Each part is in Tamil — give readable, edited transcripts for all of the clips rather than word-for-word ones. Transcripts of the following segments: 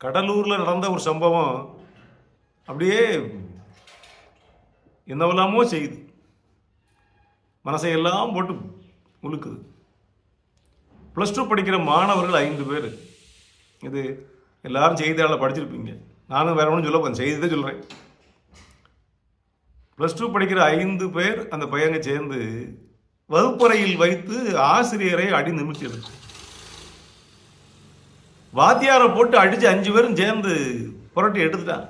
கடலூரில் நடந்த ஒரு சம்பவம் அப்படியே என்னவெல்லாமோ செய்யுது, மனசையெல்லாம் போட்டு உழுக்குது. +2 படிக்கிற மாணவர்கள் 5 பேர். இது எல்லாரும் செய்தியாளர் படிச்சிருப்பீங்க, நானும் வேற ஒன்றும் சொல்ல போகிறேன், செய்தி தான் சொல்கிறேன். +2 படிக்கிற 5 பேர் அந்த பையங்க சேர்ந்து வகுப்பறையில் வைத்து ஆசிரியரை அடி நிமிர்த்தியது. வாத்தியாரை போட்டு அடித்து 5 பேரும் சேர்ந்து புரட்டி எடுத்துட்டான்.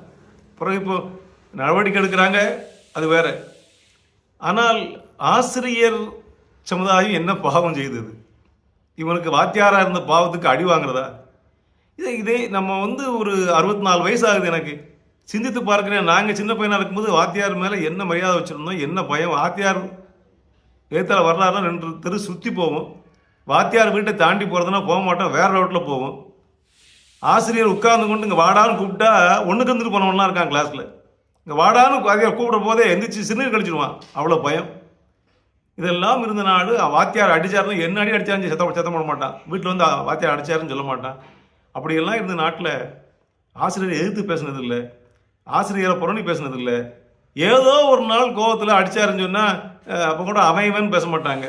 பிறகு இப்போ நடவடிக்கை எடுக்கிறாங்க, அது வேற. ஆனால் ஆசிரியர் சமுதாயம் என்ன பாவம் செய்தது? இவனுக்கு வாத்தியாராக இருந்த பாவத்துக்கு அடி வாங்குறதா? இதே நம்ம ஒரு 64 வயசு ஆகுது எனக்கு. சிந்தித்து பார்க்குறேன், நாங்கள் சின்ன பையனாக இருக்கும்போது வாத்தியார் மேலே என்ன மரியாதை வச்சுருந்தோம், என்ன பயம். வாத்தியார் ஏத்தால வரலாறுலாம் 2 தெரு சுற்றி போவோம். வாத்தியார் வீட்டை தாண்டி போகிறதுனா போக மாட்டோம், வேறு ரோட்டில் போவோம். ஆசிரியர் உட்கார்ந்து கொண்டு இங்கே வாடான்னு கூப்பிட்டா ஒன்றுக்கு வந்துட்டு போனவன்லாம் இருக்கான் கிளாஸில். இங்கே வாடான்னு வாத்தியார் கூப்பிட போதே எந்திரிச்சு சிறுநீர் கழிச்சிடுவான், அவ்வளோ பயம். இதெல்லாம் இருந்த நாடு. வாத்தியார் அடித்தாருன்னு என்ன அடி அடித்தாருன்னு சத்தம் போட மாட்டான். வீட்டில் வந்து வாத்தியார் அடித்தாருன்னு சொல்ல மாட்டான். அப்படியெல்லாம் இருந்த நாட்டில் ஆசிரியரை எதிர்த்து பேசுனதில்லை, ஆசிரியரை புரணி பேசுனதில்லை. ஏதோ ஒரு நாள் கோபத்தில் அடித்தாருன்னு சொன்னால் அப்போ கூட அவன் பேச மாட்டாங்க.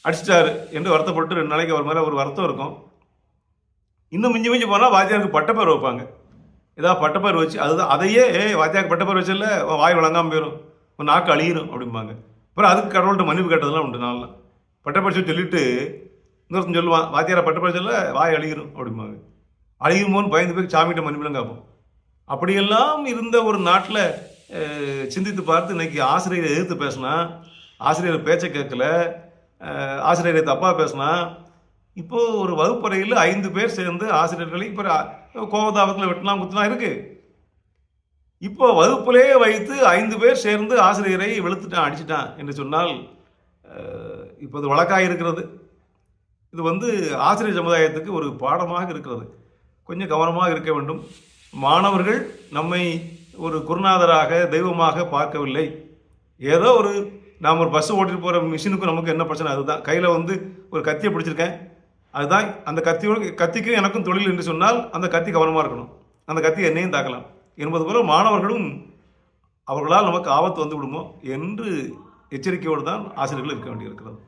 அடிச்சிட்டாரு என்று வருத்தப்பட்டு 2 நாளைக்கு அவர் மேலே ஒரு வருத்தம் இருக்கும். இன்னும் மிஞ்சி போனால் வாத்தியாருக்கு பட்டப்பேர் வைப்பாங்க. ஏதாவது பட்டப்பேர் வச்சு அதையே வாத்தியாருக்கு பட்டப்பேர் வச்சல வாய் வழங்காமல் போயிடும், ஒரு நாக்கு அழியிடும் அப்படிம்பாங்க. அப்புறம் அதுக்கு கடவுள்கிட்ட மன்னிப்பு கேட்டதெல்லாம் உண்டு. நான்லாம் பட்டப்பரிசு சொல்லிட்டு இன்னொருத்தன் சொல்லுவான், வாத்தியாரை பட்டப்பரிசில் வாய் அழியிடும் அப்படிம்பாங்க. அழியுமோன்னு பயந்து போய் சாமிகிட்ட மன்னிப்புலாம் கேட்போம். அப்படியெல்லாம் இருந்த ஒரு நாட்டில் சிந்தித்து பார்த்து இன்னைக்கு ஆசிரியரை எதிர்த்து பேசினா, ஆசிரியர் பேச்சை கேட்கல, ஆசிரியரை தப்பாக பேசினா, இப்போது ஒரு வகுப்பறையில் 5 பேர் சேர்ந்து ஆசிரியர்களை இப்போ கோபதாபத்தில் வெட்டலாம் குத்தலாம் இருக்குது. இப்போ வகுப்பிலே வைத்து 5 பேர் சேர்ந்து ஆசிரியரை வெளுத்துட்டான், அடிச்சிட்டான் என்று சொன்னால் இப்போ இது வழக்காக இருக்கிறது. இது ஆசிரியர் சமுதாயத்துக்கு ஒரு பாடமாக இருக்கிறது. கொஞ்சம் கவனமாக இருக்க வேண்டும். மாணவர்கள் நம்மை ஒரு குருநாதராக தெய்வமாக பார்க்கவில்லை. ஏதோ நாம் ஒரு பஸ் ஓட்டிட்டு போகிற மிஷினுக்கும் நமக்கு என்ன பிரச்சனை? அதுதான். கையில் ஒரு கத்தியை பிடிச்சிருக்கேன், அதுதான். அந்த கத்திக்கும் எனக்கும் தொழில் என்று சொன்னால் அந்த கத்தி கவனமாக இருக்கணும். அந்த கத்தி என்னையும் தாக்கலாம் என்பது போல மாணவர்களும் அவர்களால் நமக்கு ஆபத்து வந்து விடுமோ என்று எச்சரிக்கையோடு தான் ஆசிரியர்கள் இருக்க வேண்டியிருக்கிறது.